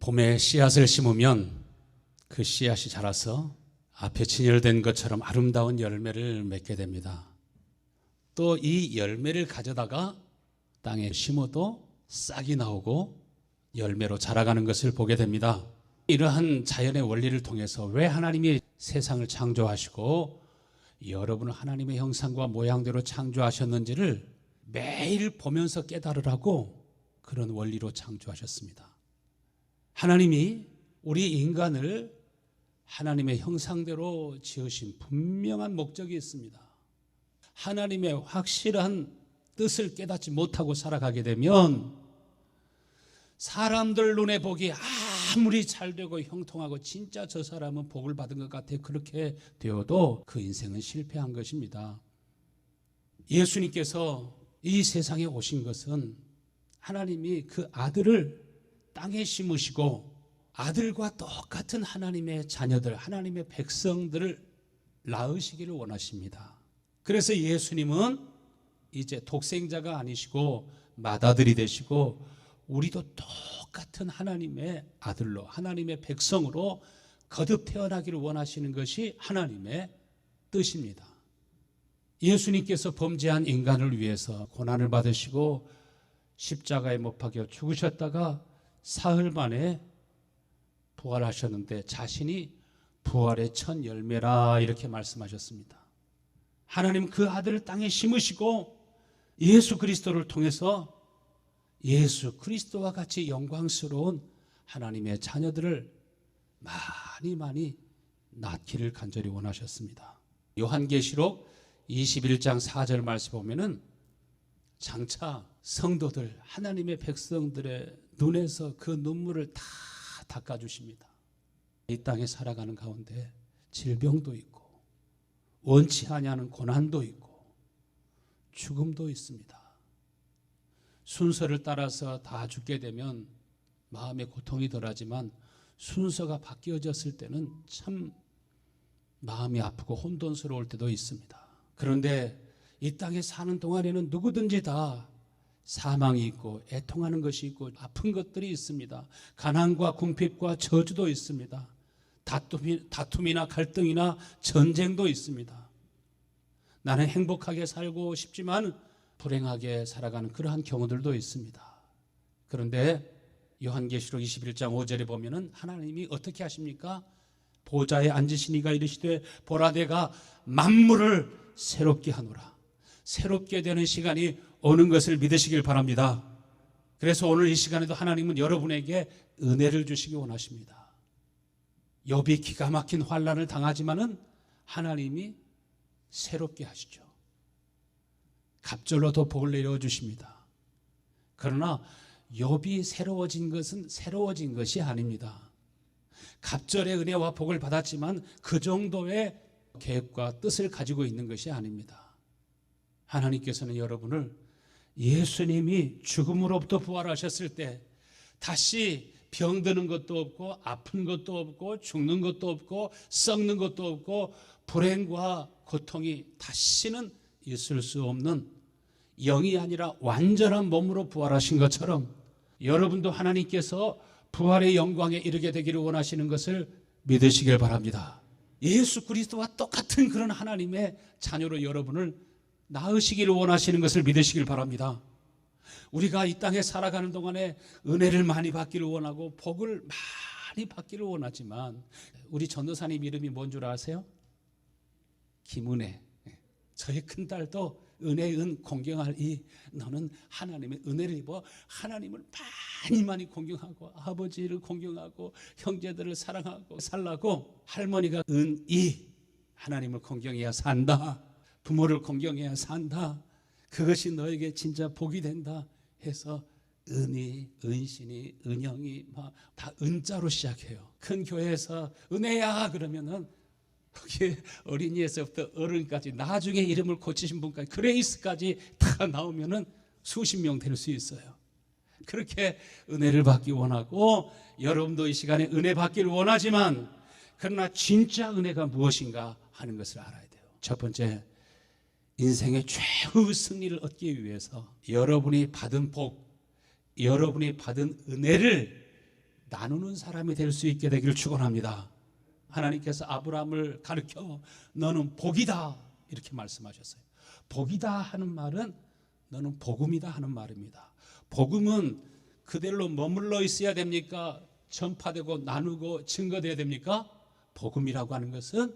봄에 씨앗을 심으면 그 씨앗이 자라서 앞에 진열된 것처럼 아름다운 열매를 맺게 됩니다. 또 이 열매를 가져다가 땅에 심어도 싹이 나오고 열매로 자라가는 것을 보게 됩니다. 이러한 자연의 원리를 통해서 왜 하나님이 세상을 창조하시고 여러분을 하나님의 형상과 모양대로 창조하셨는지를 매일 보면서 깨달으라고 그런 원리로 창조하셨습니다. 하나님이 우리 인간을 하나님의 형상대로 지으신 분명한 목적이 있습니다. 하나님의 확실한 뜻을 깨닫지 못하고 살아가게 되면 사람들 눈에 보기 아무리 잘되고 형통하고 진짜 저 사람은 복을 받은 것 같아 그렇게 되어도 그 인생은 실패한 것입니다. 예수님께서 이 세상에 오신 것은 하나님이 그 아들을 땅에 심으시고 아들과 똑같은 하나님의 자녀들, 하나님의 백성들을 낳으시기를 원하십니다. 그래서 예수님은 이제 독생자가 아니시고 맏아들이 되시고 우리도 똑같은 하나님의 아들로 하나님의 백성으로 거듭 태어나기를 원하시는 것이 하나님의 뜻입니다. 예수님께서 범죄한 인간을 위해서 고난을 받으시고 십자가에 못 박혀 죽으셨다가 사흘 만에 부활하셨는데 자신이 부활의 첫 열매라 이렇게 말씀하셨습니다. 하나님 그 아들을 땅에 심으시고 예수 그리스도를 통해서 예수 그리스도와 같이 영광스러운 하나님의 자녀들을 많이 낳기를 간절히 원하셨습니다. 요한계시록 21장 4절 말씀 보면은 장차 성도들 하나님의 백성들의 눈에서 그 눈물을 다 닦아주십니다. 이 땅에 살아가는 가운데 질병도 있고 원치 아니하는 고난도 있고 죽음도 있습니다. 순서를 따라서 다 죽게 되면 마음의 고통이 덜하지만 순서가 바뀌어졌을 때는 참 마음이 아프고 혼돈스러울 때도 있습니다. 그런데 이 땅에 사는 동안에는 누구든지 다 사망이 있고 애통하는 것이 있고 아픈 것들이 있습니다. 가난과 궁핍과 저주도 있습니다. 다툼이나 갈등이나 전쟁도 있습니다. 나는 행복하게 살고 싶지만 불행하게 살아가는 그러한 경우들도 있습니다. 그런데 요한계시록 21장 5절에 보면은 하나님이 어떻게 하십니까? 보좌에 앉으신 이가 이르시되 보라 내가 만물을 새롭게 하노라. 새롭게 되는 시간이 오는 것을 믿으시길 바랍니다. 그래서 오늘 이 시간에도 하나님은 여러분에게 은혜를 주시기 원하십니다. 욥이 기가 막힌 환난을 당하지만은 하나님이 새롭게 하시죠. 갑절로 더 복을 내려주십니다. 그러나 욥이 새로워진 것은 새로워진 것이 아닙니다. 갑절의 은혜와 복을 받았지만 그 정도의 계획과 뜻을 가지고 있는 것이 아닙니다. 하나님께서는 여러분을 예수님이 죽음으로부터 부활하셨을 때 다시 병드는 것도 없고 아픈 것도 없고 죽는 것도 없고 썩는 것도 없고 불행과 고통이 다시는 있을 수 없는 영이 아니라 완전한 몸으로 부활하신 것처럼 여러분도 하나님께서 부활의 영광에 이르게 되기를 원하시는 것을 믿으시길 바랍니다. 예수 그리스도와 똑같은 그런 하나님의 자녀로 여러분을 낳으시기를 원하시는 것을 믿으시길 바랍니다. 우리가 이 땅에 살아가는 동안에 은혜를 많이 받기를 원하고 복을 많이 받기를 원하지만 우리 전도사님 이름이 뭔 줄 아세요? 김은혜. 저희 큰딸도 은혜은 공경할 이 너는 하나님의 은혜를 입어 하나님을 많이 공경하고 아버지를 공경하고 형제들을 사랑하고 살라고 할머니가 은이 하나님을 공경해야 산다. 부모를 공경해야 산다. 그것이 너에게 진짜 복이 된다 해서 은이, 은신이, 은영이 다 은자로 시작해요. 큰 교회에서 은혜야 그러면은 거기에 어린이에서부터 어른까지 나중에 이름을 고치신 분까지 그레이스까지 다 나오면은 수십 명 될 수 있어요. 그렇게 은혜를 받기 원하고 여러분도 이 시간에 은혜 받기를 원하지만 그러나 진짜 은혜가 무엇인가 하는 것을 알아야 돼요. 첫 번째, 인생의 최후 승리를 얻기 위해서 여러분이 받은 복, 여러분이 받은 은혜를 나누는 사람이 될 수 있게 되기를 축원합니다. 하나님께서 아브라함을 가르쳐 너는 복이다 이렇게 말씀하셨어요. 복이다 하는 말은 너는 복음이다 하는 말입니다. 복음은 그대로 머물러 있어야 됩니까? 전파되고 나누고 증거돼야 됩니까? 복음이라고 하는 것은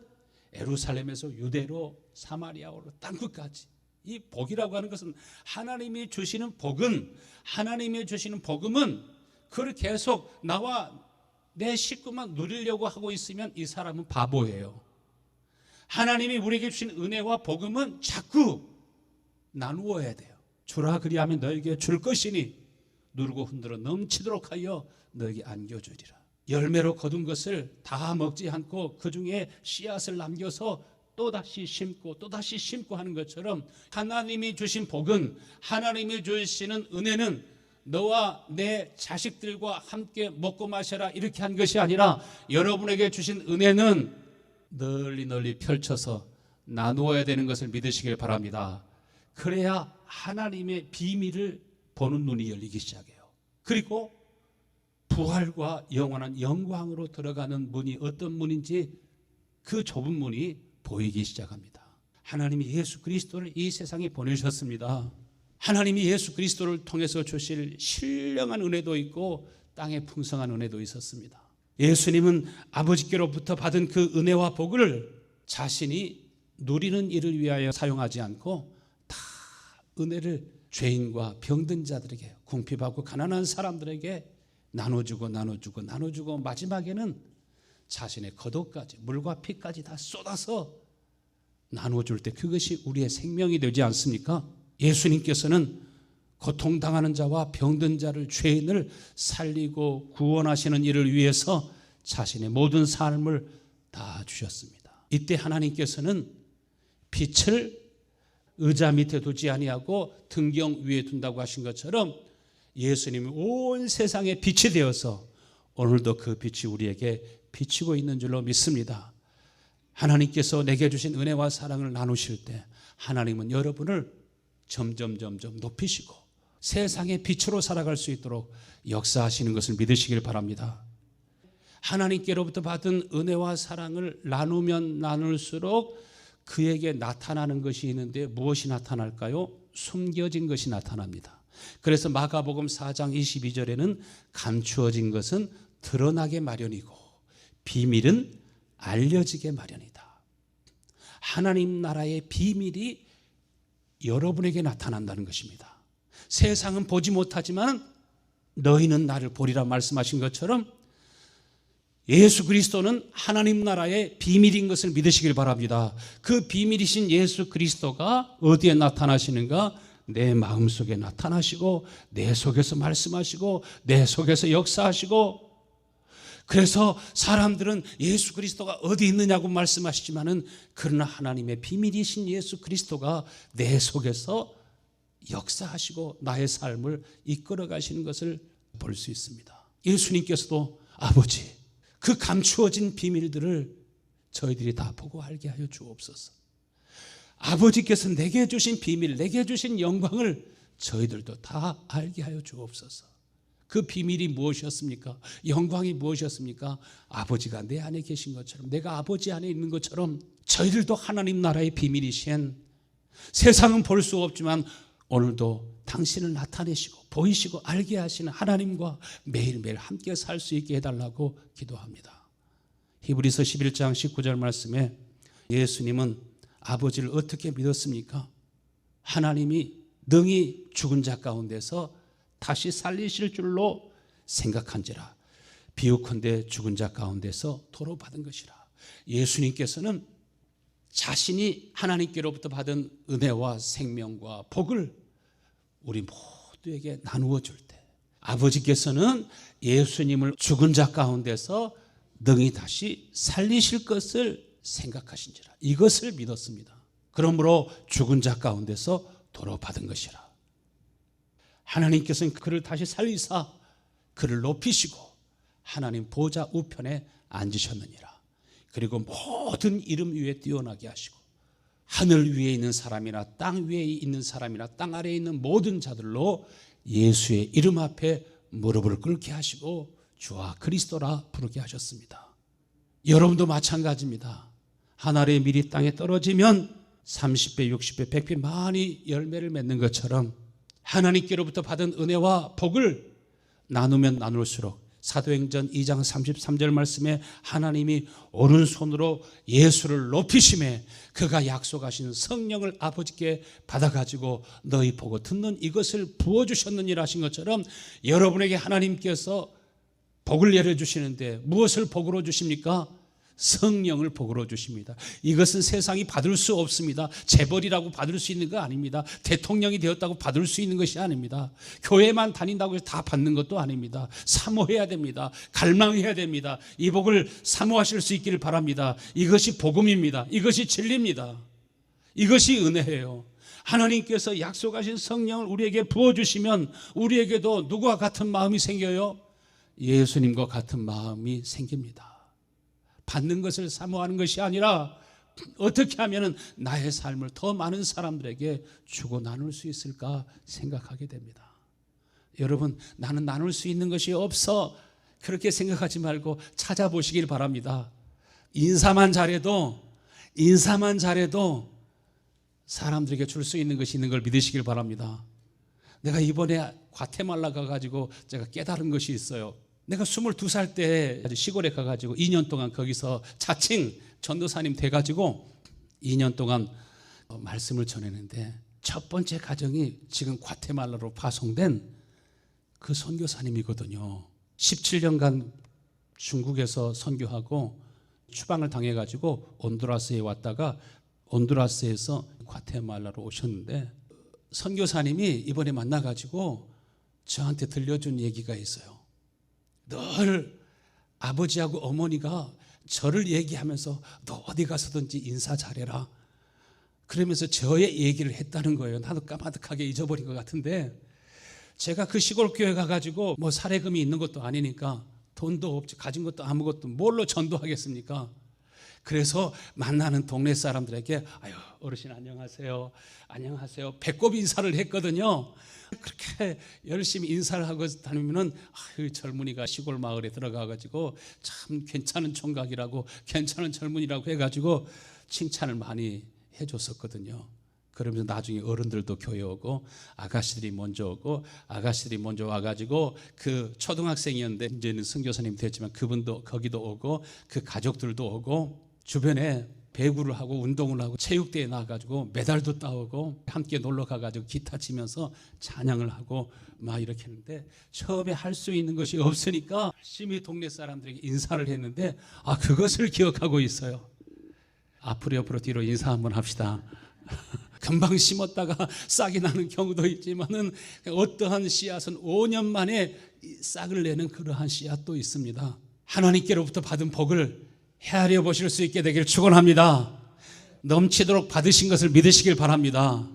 예루살렘에서 유대로 사마리아로 땅끝까지, 이 복이라고 하는 것은 하나님이 주시는 복은, 하나님이 주시는 복음은 그걸 계속 나와 내 식구만 누리려고 하고 있으면 이 사람은 바보예요. 하나님이 우리에게 주신 은혜와 복음은 자꾸 나누어야 돼요. 주라 그리하면 너에게 줄 것이니 누르고 흔들어 넘치도록 하여 너에게 안겨주리라. 열매로 거둔 것을 다 먹지 않고 그 중에 씨앗을 남겨서 또다시 심고 또다시 심고 하는 것처럼 하나님이 주신 복은, 하나님이 주시는 은혜는 너와 내 자식들과 함께 먹고 마셔라 이렇게 한 것이 아니라 여러분에게 주신 은혜는 널리 널리 펼쳐서 나누어야 되는 것을 믿으시길 바랍니다. 그래야 하나님의 비밀을 보는 눈이 열리기 시작해요. 그리고 부활과 영원한 영광으로 들어가는 문이 어떤 문인지 그 좁은 문이 보이기 시작합니다. 하나님이 예수 그리스도를 이 세상에 보내셨습니다. 하나님이 예수 그리스도를 통해서 주실 신령한 은혜도 있고 땅에 풍성한 은혜도 있었습니다. 예수님은 아버지께로부터 받은 그 은혜와 복을 자신이 누리는 일을 위하여 사용하지 않고 다 은혜를 죄인과 병든 자들에게, 궁핍하고 가난한 사람들에게 나눠주고 마지막에는 자신의 겉옷까지, 물과 피까지 다 쏟아서 나눠줄 때 그것이 우리의 생명이 되지 않습니까? 예수님께서는 고통당하는 자와 병든 자를, 죄인을 살리고 구원하시는 일을 위해서 자신의 모든 삶을 다 주셨습니다. 이때 하나님께서는 빛을 의자 밑에 두지 아니하고 등경 위에 둔다고 하신 것처럼 예수님이 온 세상에 빛이 되어서 오늘도 그 빛이 우리에게 비치고 있는 줄로 믿습니다. 하나님께서 내게 주신 은혜와 사랑을 나누실 때 하나님은 여러분을 점점 높이시고 세상의 빛으로 살아갈 수 있도록 역사하시는 것을 믿으시길 바랍니다. 하나님께로부터 받은 은혜와 사랑을 나누면 나눌수록 그에게 나타나는 것이 있는데 무엇이 나타날까요? 숨겨진 것이 나타납니다. 그래서 마가복음 4장 22절에는 감추어진 것은 드러나게 마련이고 비밀은 알려지게 마련이다. 하나님 나라의 비밀이 여러분에게 나타난다는 것입니다. 세상은 보지 못하지만 너희는 나를 보리라 말씀하신 것처럼 예수 그리스도는 하나님 나라의 비밀인 것을 믿으시길 바랍니다. 그 비밀이신 예수 그리스도가 어디에 나타나시는가? 내 마음속에 나타나시고 내 속에서 말씀하시고 내 속에서 역사하시고, 그래서 사람들은 예수 그리스도가 어디 있느냐고 말씀하시지만은 그러나 하나님의 비밀이신 예수 그리스도가 내 속에서 역사하시고 나의 삶을 이끌어 가시는 것을 볼 수 있습니다. 예수님께서도 아버지, 그 감추어진 비밀들을 저희들이 다 보고 알게 하여 주옵소서. 아버지께서 내게 주신 비밀, 내게 주신 영광을 저희들도 다 알게 하여 주옵소서. 그 비밀이 무엇이었습니까? 영광이 무엇이었습니까? 아버지가 내 안에 계신 것처럼, 내가 아버지 안에 있는 것처럼 저희들도 하나님 나라의 비밀이신, 세상은 볼 수 없지만 오늘도 당신을 나타내시고 보이시고 알게 하시는 하나님과 매일매일 함께 살 수 있게 해달라고 기도합니다. 히브리서 11장 19절 말씀에 예수님은 아버지를 어떻게 믿었습니까? 하나님이 능히 죽은 자 가운데서 다시 살리실 줄로 생각한지라 비유컨대 죽은 자 가운데서 도로 받은 것이라. 예수님께서는 자신이 하나님께로부터 받은 은혜와 생명과 복을 우리 모두에게 나누어 줄 때 아버지께서는 예수님을 죽은 자 가운데서 능히 다시 살리실 것을 생각하신지라, 이것을 믿었습니다. 그러므로 죽은 자 가운데서 도로 받은 것이라. 하나님께서는 그를 다시 살리사 그를 높이시고 하나님 보좌 우편에 앉으셨느니라. 그리고 모든 이름 위에 뛰어나게 하시고 하늘 위에 있는 사람이나 땅 위에 있는 사람이나 땅 아래에 있는 모든 자들로 예수의 이름 앞에 무릎을 꿇게 하시고 주와 그리스도라 부르게 하셨습니다. 여러분도 마찬가지입니다. 한 알의 밀이 땅에 떨어지면 30배, 60배, 100배 많이 열매를 맺는 것처럼 하나님께로부터 받은 은혜와 복을 나누면 나눌수록 사도행전 2장 33절 말씀에 하나님이 오른손으로 예수를 높이심에 그가 약속하신 성령을 아버지께 받아가지고 너희 보고 듣는 이것을 부어주셨느니라 하신 것처럼 여러분에게 하나님께서 복을 내려주시는데 무엇을 복으로 주십니까? 성령을 복으로 주십니다. 이것은 세상이 받을 수 없습니다. 재벌이라고 받을 수 있는 거 아닙니다. 대통령이 되었다고 받을 수 있는 것이 아닙니다. 교회만 다닌다고 해서 다 받는 것도 아닙니다. 사모해야 됩니다. 갈망해야 됩니다. 이 복을 사모하실 수 있기를 바랍니다. 이것이 복음입니다. 이것이 진리입니다. 이것이 은혜예요. 하나님께서 약속하신 성령을 우리에게 부어주시면 우리에게도 누구와 같은 마음이 생겨요? 예수님과 같은 마음이 생깁니다. 받는 것을 사모하는 것이 아니라 어떻게 하면 나의 삶을 더 많은 사람들에게 주고 나눌 수 있을까 생각하게 됩니다. 여러분, 나는 나눌 수 있는 것이 없어 그렇게 생각하지 말고 찾아보시길 바랍니다. 인사만 잘해도 사람들에게 줄 수 있는 것이 있는 걸 믿으시길 바랍니다. 내가 이번에 과테말라 가가지고 제가 깨달은 것이 있어요. 내가 22살 때 시골에 가가지고 2년 동안 거기서 자칭 전도사님 돼가지고 2년 동안 말씀을 전했는데 첫 번째 가정이 지금 과테말라로 파송된 그 선교사님이거든요. 17년간 중국에서 선교하고 추방을 당해가지고 온두라스에 왔다가 온두라스에서 과테말라로 오셨는데 선교사님이 이번에 만나가지고 저한테 들려준 얘기가 있어요. 늘 아버지하고 어머니가 저를 얘기하면서 너 어디 가서든지 인사 잘해라 그러면서 저의 얘기를 했다는 거예요. 나도 까마득하게 잊어버린 것 같은데 제가 그 시골 교회 가가지고 뭐 사례금이 있는 것도 아니니까 돈도 없지 가진 것도 아무것도 뭘로 전도하겠습니까? 그래서 만나는 동네 사람들에게 아유 어르신 안녕하세요 안녕하세요 배꼽 인사를 했거든요. 그렇게 열심히 인사를 하고 다니면은 아유 젊은이가 시골 마을에 들어가가지고 참 괜찮은 총각이라고 괜찮은 젊은이라고 해가지고 칭찬을 많이 해줬었거든요. 그러면서 나중에 어른들도 교회 오고 아가씨들이 먼저 오고 아가씨들이 먼저 와가지고 그 초등학생이었는데 이제는 선교사님 됐지만 그분도 거기도 오고 그 가족들도 오고 주변에 배구를 하고 운동을 하고 체육대회에 나가가지고 메달도 따오고 함께 놀러 가가지고 기타 치면서 찬양을 하고 막 이렇게 했는데 처음에 할 수 있는 것이 없으니까 열심히 동네 사람들에게 인사를 했는데 그것을 기억하고 있어요. 앞으로 뒤로 인사 한번 합시다. 금방 심었다가 싹이 나는 경우도 있지만은 어떠한 씨앗은 5년 만에 싹을 내는 그러한 씨앗도 있습니다. 하나님께로부터 받은 복을 헤아려 보실 수 있게 되기를 축원합니다. 넘치도록 받으신 것을 믿으시길 바랍니다.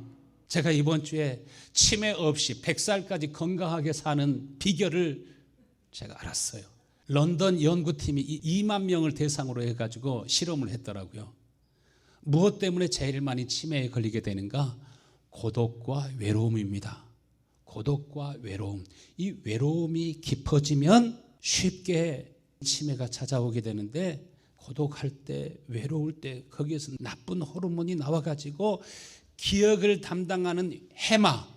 제가 이번 주에 치매 없이 100살까지 건강하게 사는 비결을 제가 알았어요. 런던 연구팀이 2만 명을 대상으로 해가지고 실험을 했더라고요. 무엇 때문에 제일 많이 치매에 걸리게 되는가? 고독과 외로움입니다. 고독과 외로움. 이 외로움이 깊어지면 쉽게 치매가 찾아오게 되는데 고독할 때 외로울 때 거기에서 나쁜 호르몬이 나와가지고 기억을 담당하는 해마,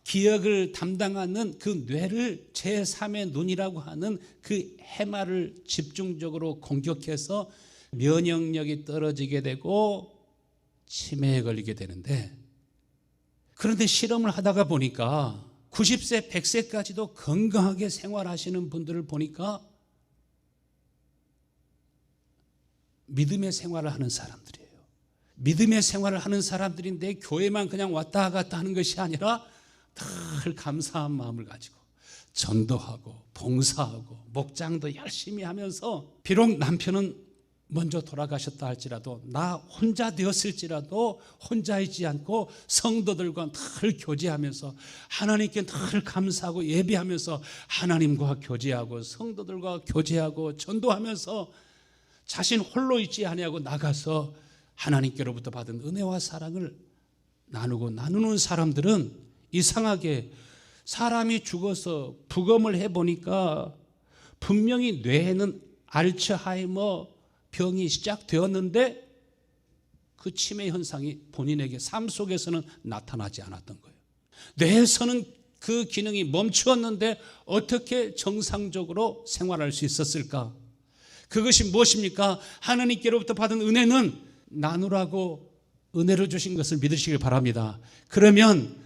기억을 담당하는 그 뇌를 제3의 눈이라고 하는 그 해마를 집중적으로 공격해서 면역력이 떨어지게 되고 치매에 걸리게 되는데, 그런데 실험을 하다가 보니까 90세, 100세까지도 건강하게 생활하시는 분들을 보니까 믿음의 생활을 하는 사람들이에요. 믿음의 생활을 하는 사람들인데 교회만 그냥 왔다 갔다 하는 것이 아니라 늘 감사한 마음을 가지고 전도하고 봉사하고 목장도 열심히 하면서 비록 남편은 먼저 돌아가셨다 할지라도 나 혼자 되었을지라도 혼자이지 않고 성도들과 늘 교제하면서 하나님께 늘 감사하고 예배하면서 하나님과 교제하고 성도들과 교제하고 전도하면서 자신 홀로 있지 아니하고 나가서 하나님께로부터 받은 은혜와 사랑을 나누는 사람들은 이상하게 사람이 죽어서 부검을 해보니까 분명히 뇌에는 알츠하이머 병이 시작되었는데 그 치매 현상이 본인에게 삶 속에서는 나타나지 않았던 거예요. 뇌에서는 그 기능이 멈추었는데 어떻게 정상적으로 생활할 수 있었을까? 그것이 무엇입니까? 하나님께로부터 받은 은혜는 나누라고 은혜로 주신 것을 믿으시길 바랍니다. 그러면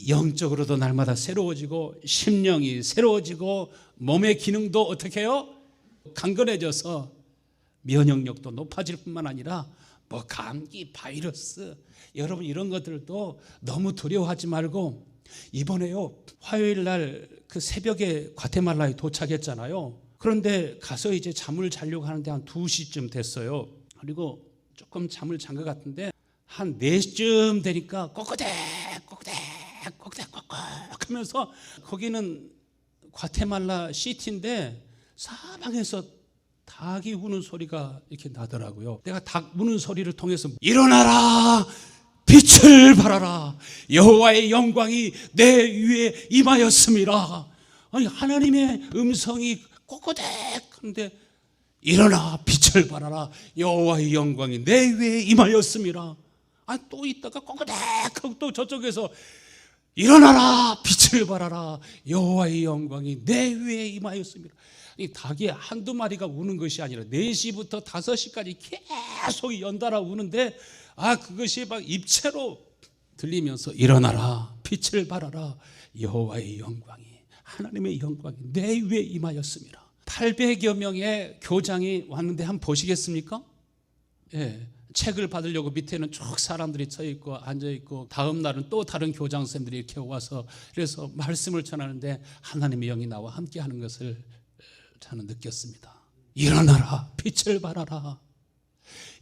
영적으로도 날마다 새로워지고 심령이 새로워지고 몸의 기능도 어떻게 해요? 강건해져서 면역력도 높아질 뿐만 아니라 뭐 감기, 바이러스, 여러분 이런 것들도 너무 두려워하지 말고, 이번에요 화요일 날 그 새벽에 과테말라에 도착했잖아요. 그런데 가서 이제 잠을 자려고 하는데 한 2시쯤 됐어요. 그리고 조금 잠을 잔 것 같은데 한 4시쯤 되니까 꼬꼬댁 하면서, 거기는 과테말라 시티인데 사방에서 닭이 우는 소리가 이렇게 나더라고요. 내가 닭 우는 소리를 통해서 일어나라, 빛을 발하라, 여호와의 영광이 내 위에 임하였습니다. 아니, 하나님의 음성이 꼬꼬댁 하는데 일어나 빛을 발하라, 여호와의 영광이 내 위에 임하였습니다. 아니, 또 있다가 꼬꼬댁 하고 또 저쪽에서 일어나라 빛을 발하라, 여호와의 영광이 내 위에 임하였습니다. 이 닭이 한두 마리가 우는 것이 아니라 4시부터 5시까지 계속 연달아 우는데, 그것이 막 입체로 들리면서 일어나라 빛을 발하라, 여호와의 영광이, 하나님의 영광이 내 위에 임하였습니다. 800여 명의 교장이 왔는데 한번 보시겠습니까? 예, 책을 받으려고 밑에는 쭉 사람들이 서 있고 앉아 있고, 다음 날은 또 다른 교장 선생님들이 이렇게 와서 그래서 말씀을 전하는데 하나님의 영이 나와 함께 하는 것을 저는 느꼈습니다. 일어나라 빛을 발하라,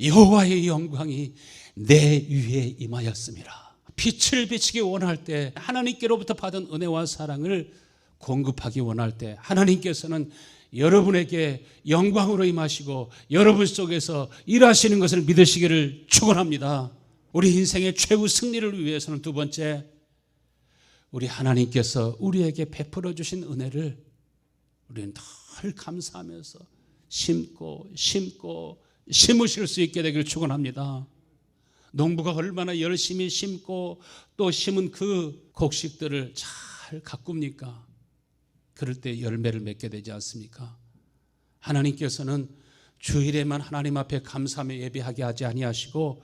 여호와의 영광이 내 위에 임하였습니다. 빛을 비치기 원할 때, 하나님께로부터 받은 은혜와 사랑을 공급하기 원할 때, 하나님께서는 여러분에게 영광으로 임하시고 여러분 속에서 일하시는 것을 믿으시기를 축원합니다. 우리 인생의 최후 승리를 위해서는 두 번째, 우리 하나님께서 우리에게 베풀어 주신 은혜를 우리는 늘 감사하면서 심고 심으실 수 있게 되기를 축원합니다. 농부가 얼마나 열심히 심고 또 심은 그 곡식들을 잘 가꿉니까? 그럴 때 열매를 맺게 되지 않습니까? 하나님께서는 주일에만 하나님 앞에 감사하며 예배하게 하지 아니하시고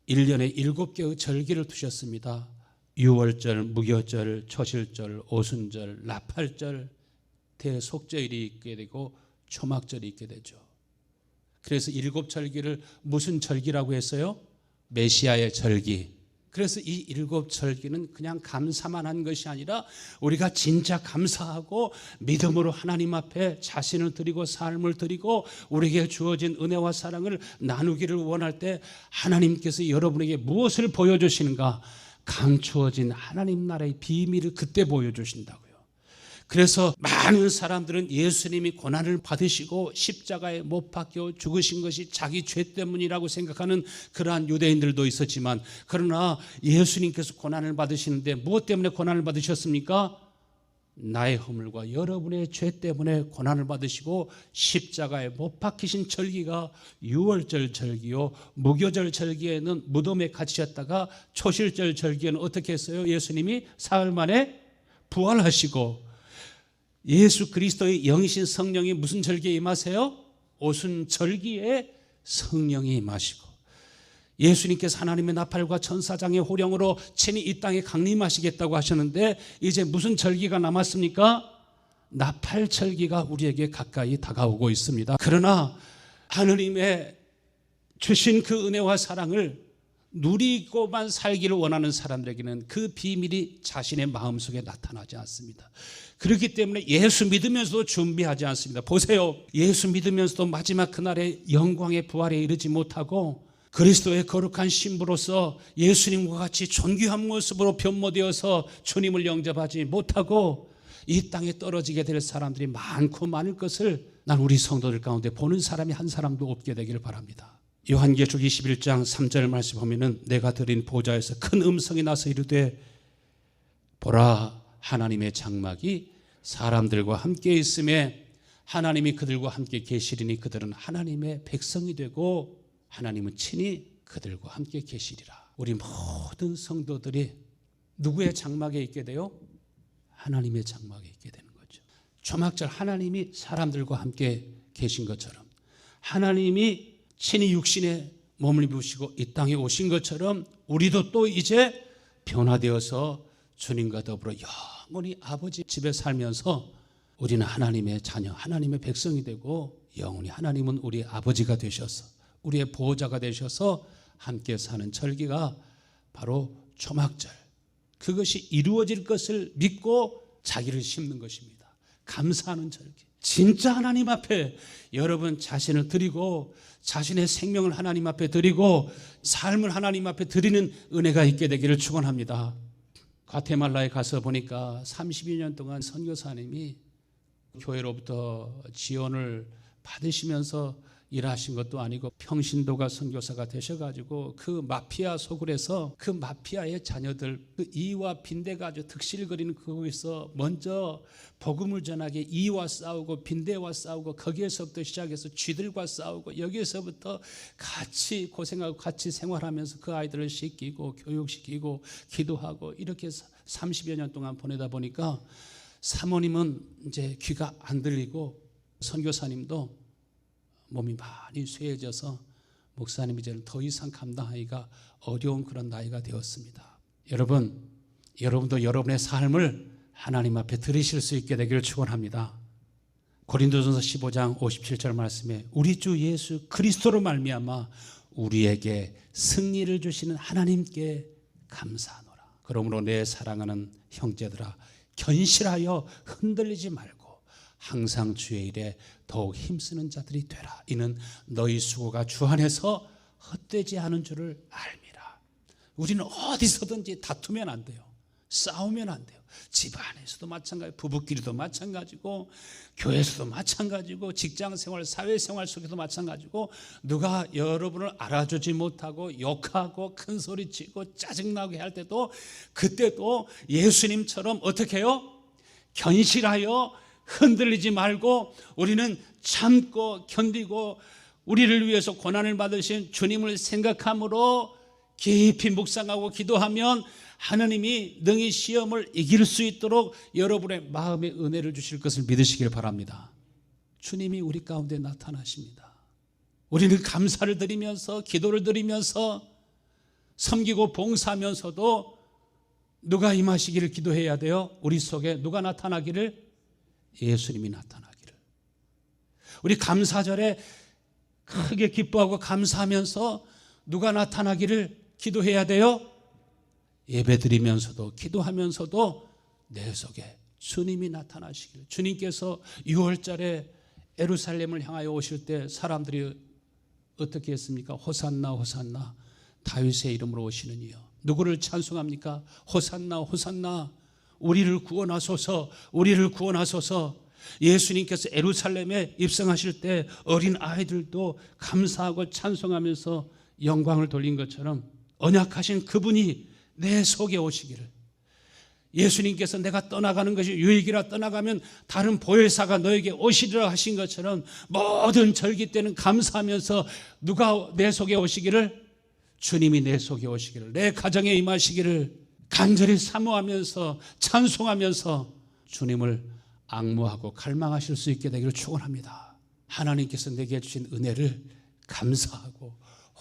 1년에 7개의 절기를 두셨습니다. 유월절, 무교절, 초실절, 오순절, 나팔절, 대속절이 있게 되고 초막절이 있게 되죠. 그래서 7절기를 무슨 절기라고 했어요? 메시아의 절기. 그래서 이 7절기는 그냥 감사만 한 것이 아니라 우리가 진짜 감사하고 믿음으로 하나님 앞에 자신을 드리고 삶을 드리고 우리에게 주어진 은혜와 사랑을 나누기를 원할 때, 하나님께서 여러분에게 무엇을 보여주시는가? 감추어진 하나님 나라의 비밀을 그때 보여주신다고요. 그래서 많은 사람들은 예수님이 고난을 받으시고 십자가에 못 박혀 죽으신 것이 자기 죄 때문이라고 생각하는 그러한 유대인들도 있었지만, 그러나 예수님께서 고난을 받으시는데 무엇 때문에 고난을 받으셨습니까? 나의 허물과 여러분의 죄 때문에 고난을 받으시고 십자가에 못 박히신 절기가 유월절 절기요, 무교절 절기에는 무덤에 갇히셨다가 초실절 절기에는 어떻게 했어요? 예수님이 사흘 만에 부활하시고, 예수 그리스도의 영이신 성령이 무슨 절기에 임하세요? 오순절기에 성령이 임하시고, 예수님께서 하나님의 나팔과 천사장의 호령으로 친히 이 땅에 강림하시겠다고 하셨는데, 이제 무슨 절기가 남았습니까? 나팔절기가 우리에게 가까이 다가오고 있습니다. 그러나 하느님의 주신 그 은혜와 사랑을 누리고만 살기를 원하는 사람들에게는 그 비밀이 자신의 마음속에 나타나지 않습니다. 그렇기 때문에 예수 믿으면서도 준비하지 않습니다. 보세요, 예수 믿으면서도 마지막 그날의 영광의 부활에 이르지 못하고 그리스도의 거룩한 신부로서 예수님과 같이 존귀한 모습으로 변모되어서 주님을 영접하지 못하고 이 땅에 떨어지게 될 사람들이 많고 많을 것을 난 우리 성도들 가운데 보는 사람이 한 사람도 없게 되기를 바랍니다. 요한계시록 21장 3절 말씀 보면은, 내가 들은 보좌에서 큰 음성이 나서 이르되, 보라, 하나님의 장막이 사람들과 함께 있음에 하나님이 그들과 함께 계시리니 그들은 하나님의 백성이 되고 하나님은 친히 그들과 함께 계시리라. 우리 모든 성도들이 누구의 장막에 있게 돼요? 하나님의 장막에 있게 되는 거죠. 초막절 하나님이 사람들과 함께 계신 것처럼, 하나님이 친히 육신에 몸을 입으시고 이 땅에 오신 것처럼 우리도 또 이제 변화되어서 주님과 더불어 영원히 아버지 집에 살면서 우리는 하나님의 자녀, 하나님의 백성이 되고 영원히 하나님은 우리의 아버지가 되셔서 우리의 보호자가 되셔서 함께 사는 절기가 바로 초막절. 그것이 이루어질 것을 믿고 자기를 심는 것입니다. 감사하는 절기. 진짜 하나님 앞에 여러분 자신을 드리고 자신의 생명을 하나님 앞에 드리고 삶을 하나님 앞에 드리는 은혜가 있게 되기를 축원합니다. 과테말라에 가서 보니까 32년 동안 선교사님이 교회로부터 지원을 받으시면서 일하신 것도 아니고 평신도가 선교사가 되셔가지고 그 마피아 소굴에서 그 마피아의 자녀들 그 이와 빈대가 아주 득실거리는 그곳에서 먼저 복음을 전하게 이와 싸우고 빈대와 싸우고 거기에서부터 시작해서 쥐들과 싸우고 여기에서부터 같이 고생하고 같이 생활하면서 그 아이들을 씻기고 교육시키고 기도하고 이렇게 30여 년 동안 보내다 보니까 사모님은 이제 귀가 안 들리고 선교사님도 몸이 많이 쇠해져서 목사님 이제는 더 이상 감당하기가 어려운 그런 나이가 되었습니다. 여러분도 여러분의 삶을 하나님 앞에 드리실 수 있게 되기를 축원합니다. 고린도전서 15장 57절 말씀에 우리 주 예수 그리스도로 말미암아 우리에게 승리를 주시는 하나님께 감사하노라. 그러므로 내 사랑하는 형제들아 견실하여 흔들리지 말고 항상 주의 일에 더욱 힘쓰는 자들이 되라. 이는 너희 수고가 주 안에서 헛되지 않은 줄을 알미라. 우리는 어디서든지 다투면 안 돼요. 싸우면 안 돼요. 집 안에서도 마찬가지, 부부끼리도 마찬가지고 교회에서도 마찬가지고 직장생활, 사회생활 속에도 마찬가지고 누가 여러분을 알아주지 못하고 욕하고 큰소리치고 짜증나게 할 때도 그때도 예수님처럼 어떻게 해요? 견실하여 흔들리지 말고 우리는 참고 견디고 우리를 위해서 고난을 받으신 주님을 생각함으로 깊이 묵상하고 기도하면 하나님이 능히 시험을 이길 수 있도록 여러분의 마음에 은혜를 주실 것을 믿으시길 바랍니다. 주님이 우리 가운데 나타나십니다. 우리는 감사를 드리면서 기도를 드리면서 섬기고 봉사하면서도 누가 임하시기를 기도해야 돼요? 우리 속에 누가 나타나기를? 예수님이 나타나기를. 우리 감사절에 크게 기뻐하고 감사하면서 누가 나타나기를 기도해야 돼요? 예배드리면서도 기도하면서도 내 속에 주님이 나타나시기를. 주님께서 6월절에 예루살렘을 향하여 오실 때 사람들이 어떻게 했습니까? 호산나 호산나 다윗의 이름으로 오시는 이여. 누구를 찬송합니까? 호산나 호산나 우리를 구원하소서 우리를 구원하소서. 예수님께서 예루살렘에 입성하실 때 어린 아이들도 감사하고 찬송하면서 영광을 돌린 것처럼 언약하신 그분이 내 속에 오시기를. 예수님께서 내가 떠나가는 것이 유익이라 떠나가면 다른 보혜사가 너에게 오시리라 하신 것처럼 모든 절기 때는 감사하면서 누가 내 속에 오시기를? 주님이 내 속에 오시기를, 내 가정에 임하시기를 간절히 사모하면서 찬송하면서 주님을 앙모하고 갈망하실 수 있게 되기를 축원합니다. 하나님께서 내게 주신 은혜를 감사하고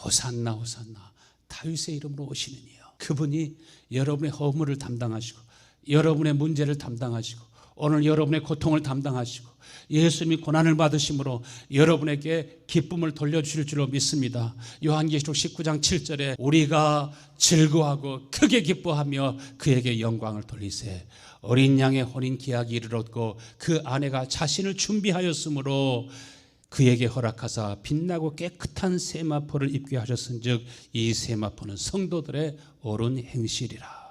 호산나 호산나 다윗의 이름으로 오시는 이여. 그분이 여러분의 허물을 담당하시고 여러분의 문제를 담당하시고 오늘 여러분의 고통을 담당하시고 예수님이 고난을 받으심으로 여러분에게 기쁨을 돌려주실 줄로 믿습니다. 요한계시록 19장 7절에 우리가 즐거워하고 크게 기뻐하며 그에게 영광을 돌리세. 어린 양의 혼인 기약이 이르렀고 그 아내가 자신을 준비하였으므로 그에게 허락하사 빛나고 깨끗한 세마포를 입게 하셨은즉 이 세마포는 성도들의 옳은 행실이라.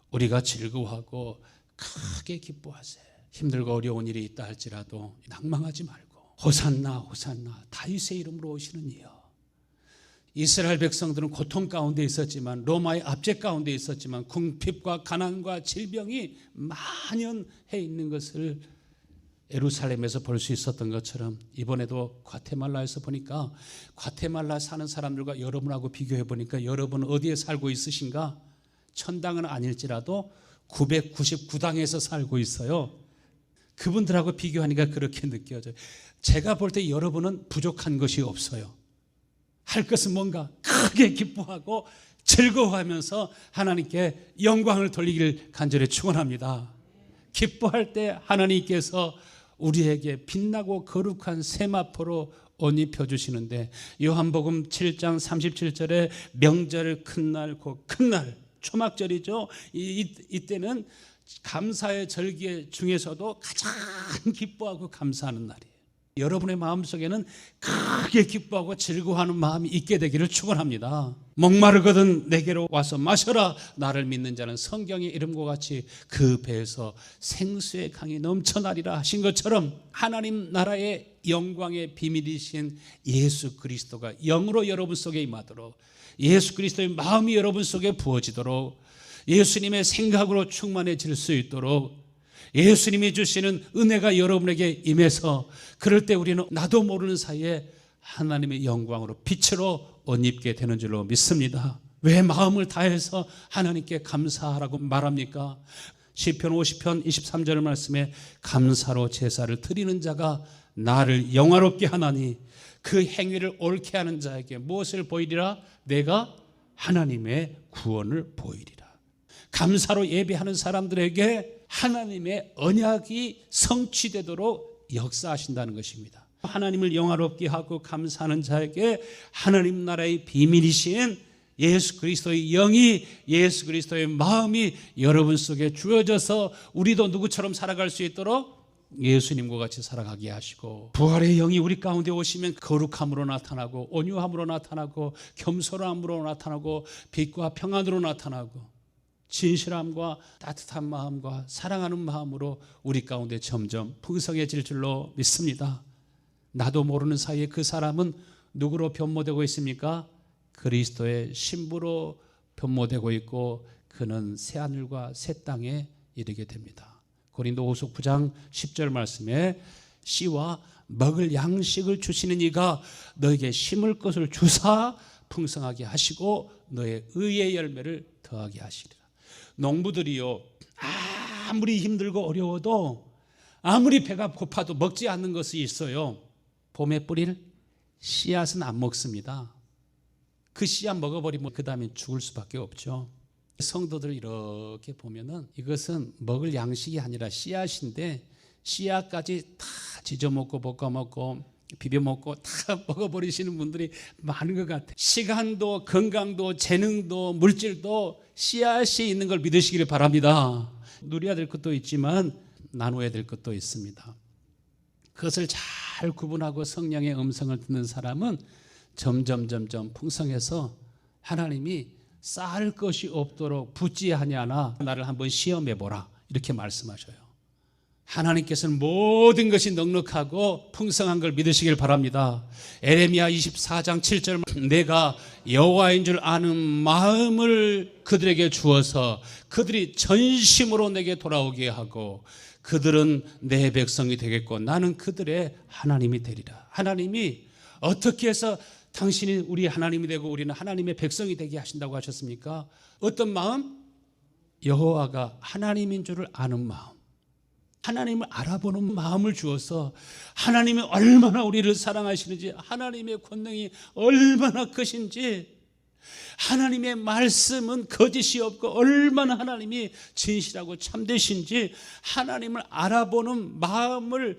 우리가 즐거워하고 크게 기뻐하세. 힘들고 어려운 일이 있다 할지라도 낭망하지 말고 호산나 호산나 다윗의 이름으로 오시는 이여. 이스라엘 백성들은 고통 가운데 있었지만 로마의 압제 가운데 있었지만 궁핍과 가난과 질병이 만연해 있는 것을 예루살렘에서 볼 수 있었던 것처럼 이번에도 과테말라에서 보니까 과테말라 사는 사람들과 여러분하고 비교해 보니까 여러분 어디에 살고 있으신가? 천당은 아닐지라도 999당에서 살고 있어요. 그분들하고 비교하니까 그렇게 느껴져요. 제가 볼 때 여러분은 부족한 것이 없어요. 할 것은 뭔가 크게 기뻐하고 즐거워하면서 하나님께 영광을 돌리기를 간절히 축원합니다. 기뻐할 때 하나님께서 우리에게 빛나고 거룩한 세마포로 옷 입혀주시는데, 요한복음 7장 37절에 명절 큰날 곧 큰날, 초막절이죠. 이때는 감사의 절기 중에서도 가장 기뻐하고 감사하는 날이에요. 여러분의 마음속에는 크게 기뻐하고 즐거워하는 마음이 있게 되기를 축원합니다. 목마르거든 내게로 와서 마셔라. 나를 믿는 자는 성경의 이름과 같이 그 배에서 생수의 강이 넘쳐나리라 하신 것처럼, 하나님 나라의 영광의 비밀이신 예수 그리스도가 영으로 여러분 속에 임하도록, 예수 그리스도의 마음이 여러분 속에 부어지도록, 예수님의 생각으로 충만해질 수 있도록 예수님이 주시는 은혜가 여러분에게 임해서, 그럴 때 우리는 나도 모르는 사이에 하나님의 영광으로 빛으로 옷 입게 되는 줄로 믿습니다. 왜 마음을 다해서 하나님께 감사하라고 말합니까? 시편 50편 23절 말씀에 감사로 제사를 드리는 자가 나를 영화롭게 하나니 그 행위를 옳게 하는 자에게 무엇을 보이리라? 내가 하나님의 구원을 보이리라. 감사로 예배하는 사람들에게 하나님의 언약이 성취되도록 역사하신다는 것입니다. 하나님을 영화롭게 하고 감사하는 자에게 하나님 나라의 비밀이신 예수 그리스도의 영이, 예수 그리스도의 마음이 여러분 속에 주어져서 우리도 누구처럼 살아갈 수 있도록 예수님과 같이 살아가게 하시고, 부활의 영이 우리 가운데 오시면 거룩함으로 나타나고, 온유함으로 나타나고, 겸손함으로 나타나고, 빛과 평안으로 나타나고, 진실함과 따뜻한 마음과 사랑하는 마음으로 우리 가운데 점점 풍성해질 줄로 믿습니다. 나도 모르는 사이에 그 사람은 누구로 변모되고 있습니까? 그리스도의 신부로 변모되고 있고, 그는 새하늘과 새 땅에 이르게 됩니다. 고린도후서 9장 10절 말씀에 씨와 먹을 양식을 주시는 이가 너에게 심을 것을 주사 풍성하게 하시고 너의 의의 열매를 더하게 하시리라. 농부들이요, 아무리 힘들고 어려워도, 아무리 배가 고파도 먹지 않는 것이 있어요. 봄에 뿌릴 씨앗은 안 먹습니다. 그 씨앗 먹어버리면 그 다음에 죽을 수밖에 없죠. 성도들 이렇게 보면은 이것은 먹을 양식이 아니라 씨앗인데, 씨앗까지 다 지져먹고 볶아먹고 비벼먹고 다 먹어버리시는 분들이 많은 것 같아요. 시간도 건강도 재능도 물질도 씨앗이 있는 걸 믿으시기를 바랍니다. 누려야 될 것도 있지만 나눠야 될 것도 있습니다. 그것을 잘 구분하고 성령의 음성을 듣는 사람은 점점 풍성해서 하나님이 쌓을 것이 없도록 붙지 아니하나 나를 한번 시험해보라, 이렇게 말씀하셔요. 하나님께서는 모든 것이 넉넉하고 풍성한 걸 믿으시길 바랍니다. 에레미야 24장 7절, 내가 여호와인 줄 아는 마음을 그들에게 주어서 그들이 전심으로 내게 돌아오게 하고 그들은 내 백성이 되겠고 나는 그들의 하나님이 되리라. 하나님이 어떻게 해서 당신이 우리 하나님이 되고 우리는 하나님의 백성이 되게 하신다고 하셨습니까? 어떤 마음? 여호와가 하나님인 줄을 아는 마음, 하나님을 알아보는 마음을 주어서 하나님이 얼마나 우리를 사랑하시는지, 하나님의 권능이 얼마나 크신지, 하나님의 말씀은 거짓이 없고 얼마나 하나님이 진실하고 참되신지 하나님을 알아보는 마음을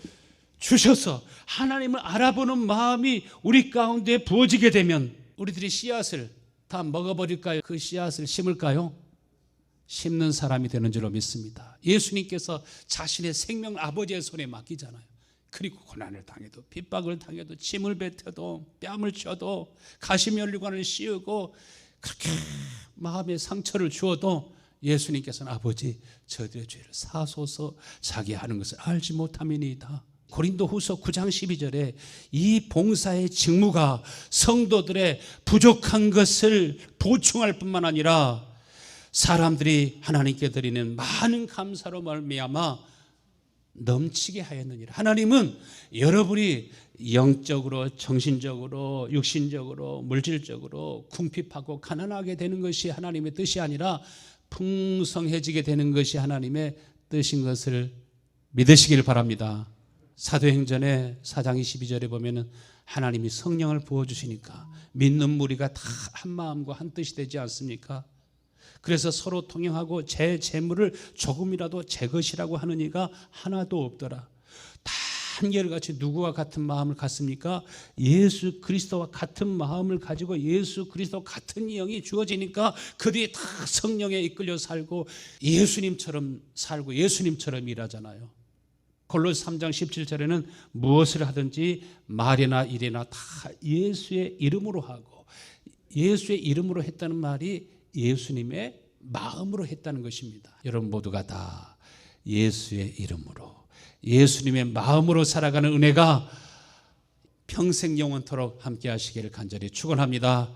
주셔서, 하나님을 알아보는 마음이 우리 가운데 부어지게 되면 우리들이 씨앗을 다 먹어버릴까요? 그 씨앗을 심을까요? 심는 사람이 되는 줄로 믿습니다. 예수님께서 자신의 생명을 아버지의 손에 맡기잖아요. 그리고 고난을 당해도, 핍박을 당해도, 침을 뱉어도, 뺨을 쳐도, 가시면류관을 씌우고 그렇게 마음의 상처를 주어도 예수님께서는 아버지 저들의 죄를 사소서 자기 하는 것을 알지 못함이니이다. 고린도후서 9장 12절에 이 봉사의 직무가 성도들의 부족한 것을 보충할 뿐만 아니라 사람들이 하나님께 드리는 많은 감사로 말미암아 넘치게 하였느니라. 하나님은 여러분이 영적으로, 정신적으로, 육신적으로, 물질적으로 궁핍하고 가난하게 되는 것이 하나님의 뜻이 아니라 풍성해지게 되는 것이 하나님의 뜻인 것을 믿으시길 바랍니다. 사도행전의 4장 22절에 보면은 하나님이 성령을 부어주시니까 믿는 무리가 다 한 마음과 한 뜻이 되지 않습니까? 그래서 서로 통용하고 제 재물을 조금이라도 제 것이라고 하는 이가 하나도 없더라. 다 한결같이 누구와 같은 마음을 갖습니까? 예수 그리스도와 같은 마음을 가지고 예수 그리스도 같은 영이 주어지니까 그들이 다 성령에 이끌려 살고 예수님처럼 살고 예수님처럼 일하잖아요. 골로새 3장 17절에는 무엇을 하든지 말이나 일이나 다 예수의 이름으로 하고, 예수의 이름으로 했다는 말이 예수님의 마음으로 했다는 것입니다. 여러분 모두가 다 예수의 이름으로, 예수님의 마음으로 살아가는 은혜가 평생 영원토록 함께 하시기를 간절히 축원합니다.